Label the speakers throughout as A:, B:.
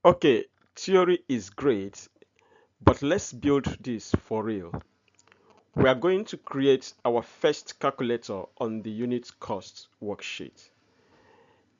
A: Okay, theory is great, but let's build this for real. We are going to create our first calculator on the unit cost worksheet.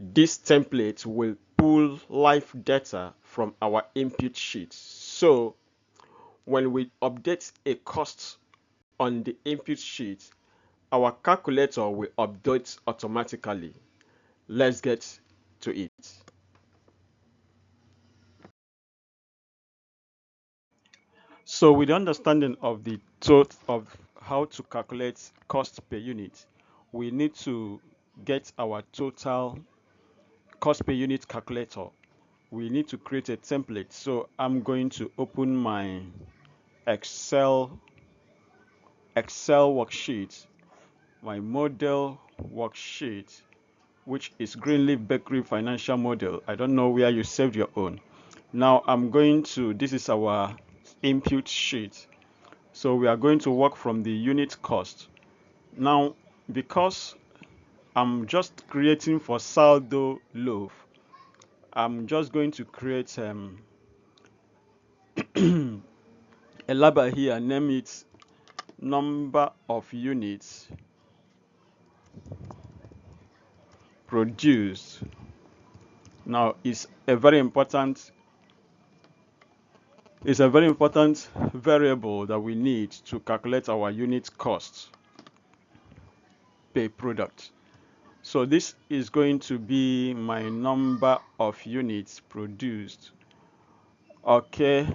A: This template will pull live data from our input sheet. So when we update a cost on the input sheet, our calculator will update automatically. Let's get to it. So with the understanding of the truth of how to calculate cost per unit, we need to get our total cost per unit calculator. We need to create a template. So I'm going to open my Excel worksheet, my model worksheet, which is Greenleaf Bakery financial model. I don't know where you saved your own. Now I'm going to, this is our input sheet. So we are going to work from the unit cost. Now, because I'm just creating for sourdough loaf, I'm just going to create a label here, name it number of units produced. Now, it's a very important variable that we need to calculate our unit cost per product. So this is going to be my number of units produced. Okay,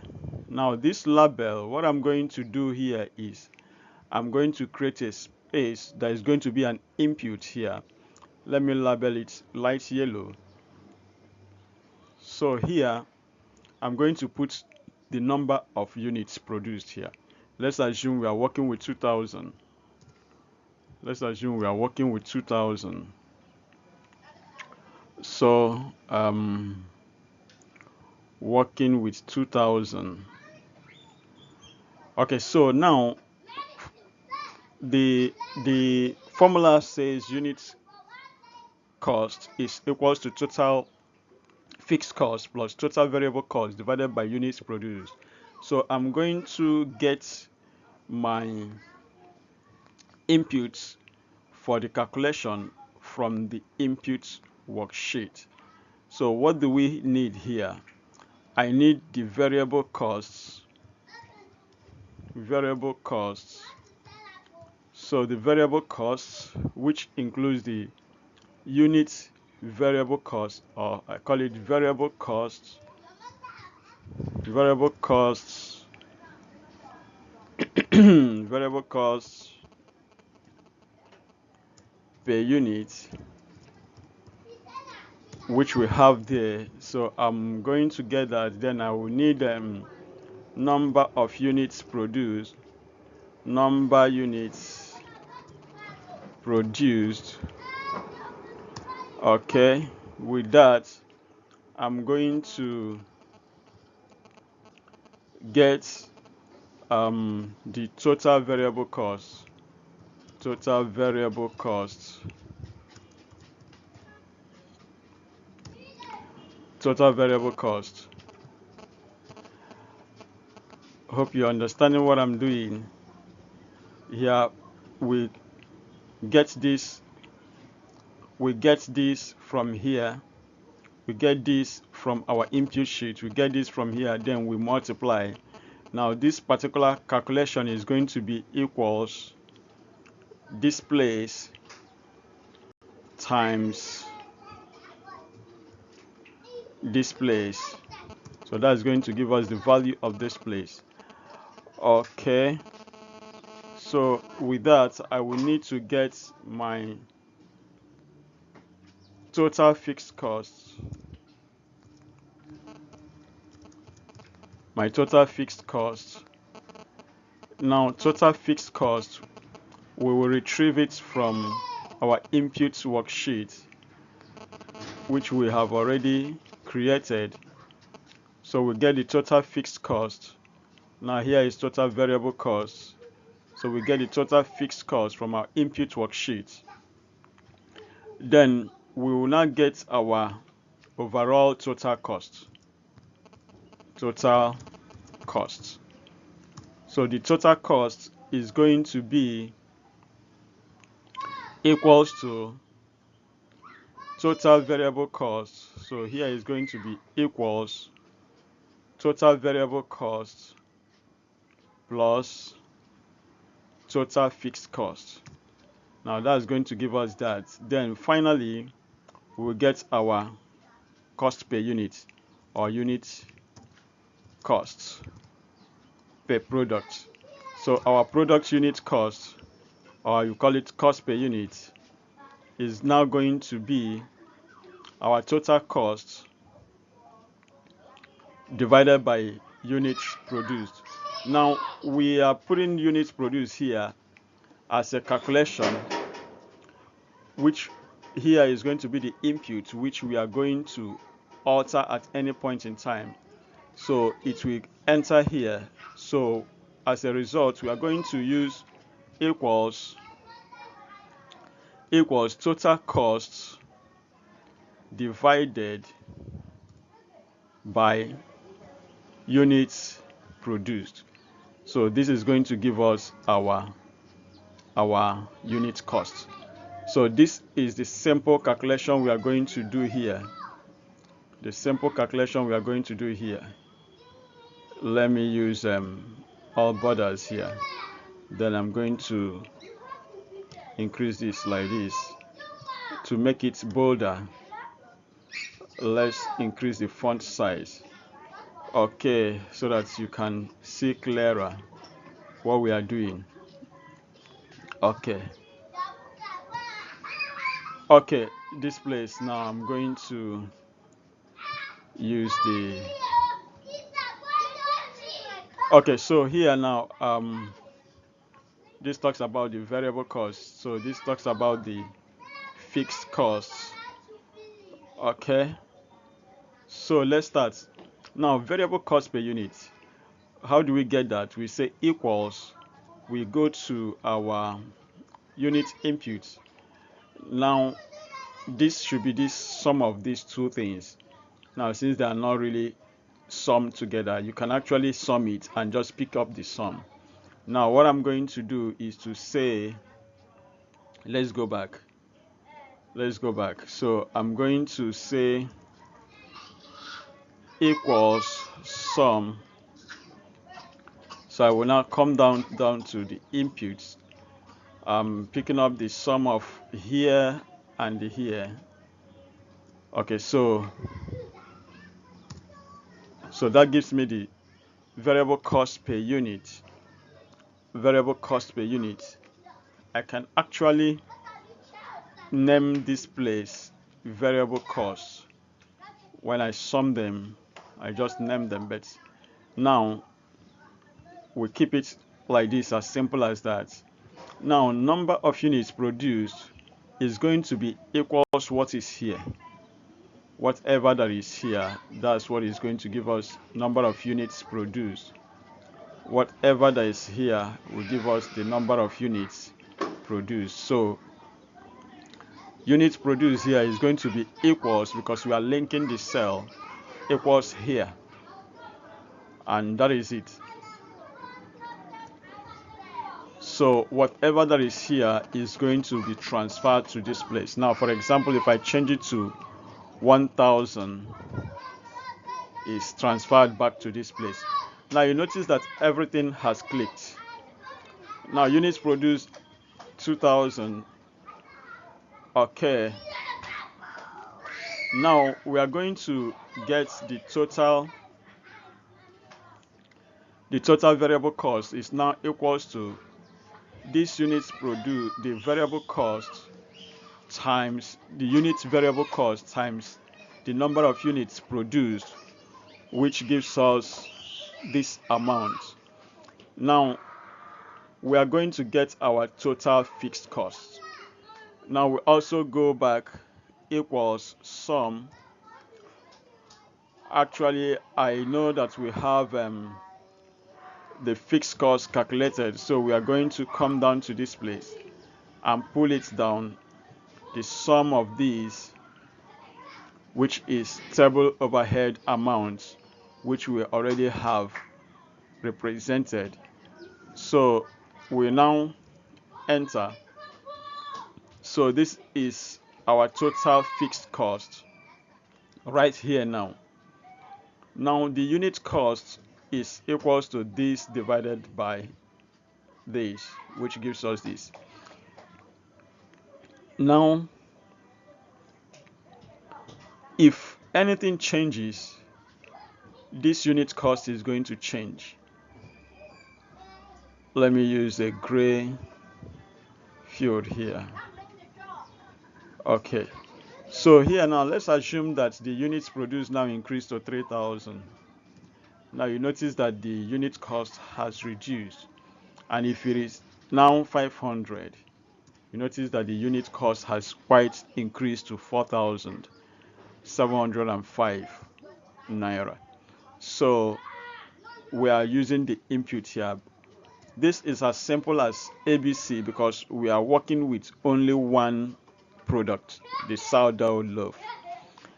A: now this label, what I'm going to do here is I'm going to create a space that is going to be an input here. Let me label it light yellow. So here I'm going to put the number of units produced here. Let's assume we are working with 2000. Let's assume we are working with 2000. So working with 2000. Okay, so now the formula says unit cost is equals to total fixed cost plus total variable cost divided by units produced. So I'm going to get my inputs for the calculation from the input worksheet. So what do we need here? I need the variable costs. So the variable costs, which includes the unit variable cost, or I call it variable costs variable costs per unit, which we have there. So I'm going to get that. Then I will need number of units produced, number units produced. Okay, with that I'm going to get the total variable cost. Total variable cost. Hope you're understanding what I'm doing. Here we get this from here. We get this from our input sheet. We get this from here, then we multiply. Now this particular calculation is going to be equals this place times this place. So that's going to give us the value of this place. Okay, so with that I will need to get my total fixed costs. Now total fixed cost, we will retrieve it from our input worksheet, which we have already created. So we get the total fixed cost. Now here is total variable cost. So we get the total fixed cost from our input worksheet. Then we will now get our overall total cost. total cost. So the total cost is going to be equals to total variable cost. So here is going to be equals total variable cost plus total fixed cost. Now that's going to give us that. Then finally, we will get our cost per unit or unit costs per product. So our product unit cost, or you call it cost per unit, is now going to be our total cost divided by units produced. Now we are putting units produced here as a calculation, which here is going to be the input which we are going to alter at any point in time. So it will enter here. So as a result, we are going to use equals total costs divided by units produced. So this is going to give us our unit cost. So this is the simple calculation we are going to do here. The simple calculation we are going to do here. Let me use all borders here. Then I'm going to increase this like this. To make it bolder, let's increase the font size. Okay, so that you can see clearer what we are doing. Okay, this place now I'm going to use the so here now this talks about the variable cost, so this talks about the fixed costs. Okay, so let's start now. Variable cost per unit, how do we get that? We say equals, we go to our unit input. Now this should be this sum of these two things. Now since they are not really summed together, you can actually sum it and just pick up the sum. Now what I'm going to do is to say, let's go back. So I'm going to say equals sum. So I will now come down to the inputs. I'm picking up the sum of here and here. Okay, so that gives me the variable cost per unit. I can actually name this place variable cost. When I sum them, I just name them, but now we keep it like this, as simple as that. Now number of units produced is going to be equals what is here. Whatever that is here, that's what is going to give us number of units produced. Whatever that is here will give us the number of units produced. So units produced here is going to be equals, because we are linking the cell, equals here, and that is it. So whatever that is here is going to be transferred to this place. Now for example, if I change it to 1000, is transferred back to this place. Now you notice that everything has clicked. Now units produced 2000. Okay, now we are going to get the total variable cost is now equals to this units produced, the variable cost times the unit variable cost times the number of units produced, which gives us this amount. Now we are going to get our total fixed cost. Now we also go back, equals sum. Actually, I know that we have the fixed cost calculated, so we are going to come down to this place and pull it down, the sum of these, which is table overhead amount, which we already have represented. So we now enter. So this is our total fixed cost right here now. Now the unit cost is equals to this divided by this, which gives us this. Now, if anything changes, this unit cost is going to change. Let me use a gray field here. Okay. So here now, let's assume that the units produced now increased to 3,000. Now you notice that the unit cost has reduced. And if it is now 500, you notice that the unit cost has quite increased to 4,705 naira. So we are using the input here. This is as simple as ABC because we are working with only one product, the sourdough loaf.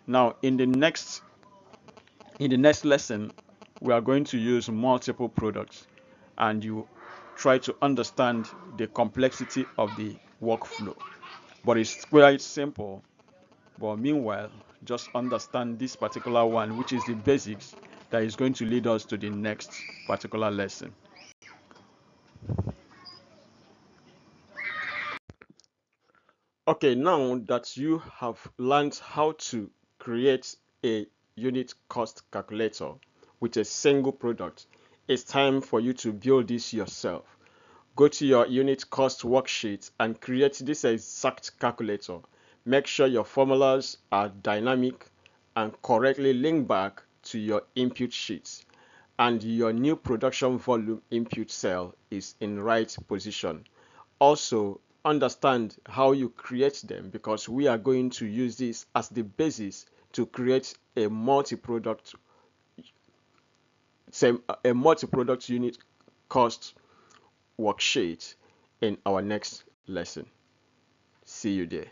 A: Now in the next lesson, we are going to use multiple products, and you try to understand the complexity of the workflow. But it's quite simple. But meanwhile, just understand this particular one, which is the basics, that is going to lead us to the next particular lesson. Okay, now that you have learned how to create a unit cost calculator with a single product, it's time for you to build this yourself. Go to your unit cost worksheet and create this exact calculator. Make sure your formulas are dynamic and correctly link back to your input sheets, and your new production volume input cell is in right position. Also, understand how you create them, because we are going to use this as the basis to create a multi-product unit cost worksheet in our next lesson. See you there.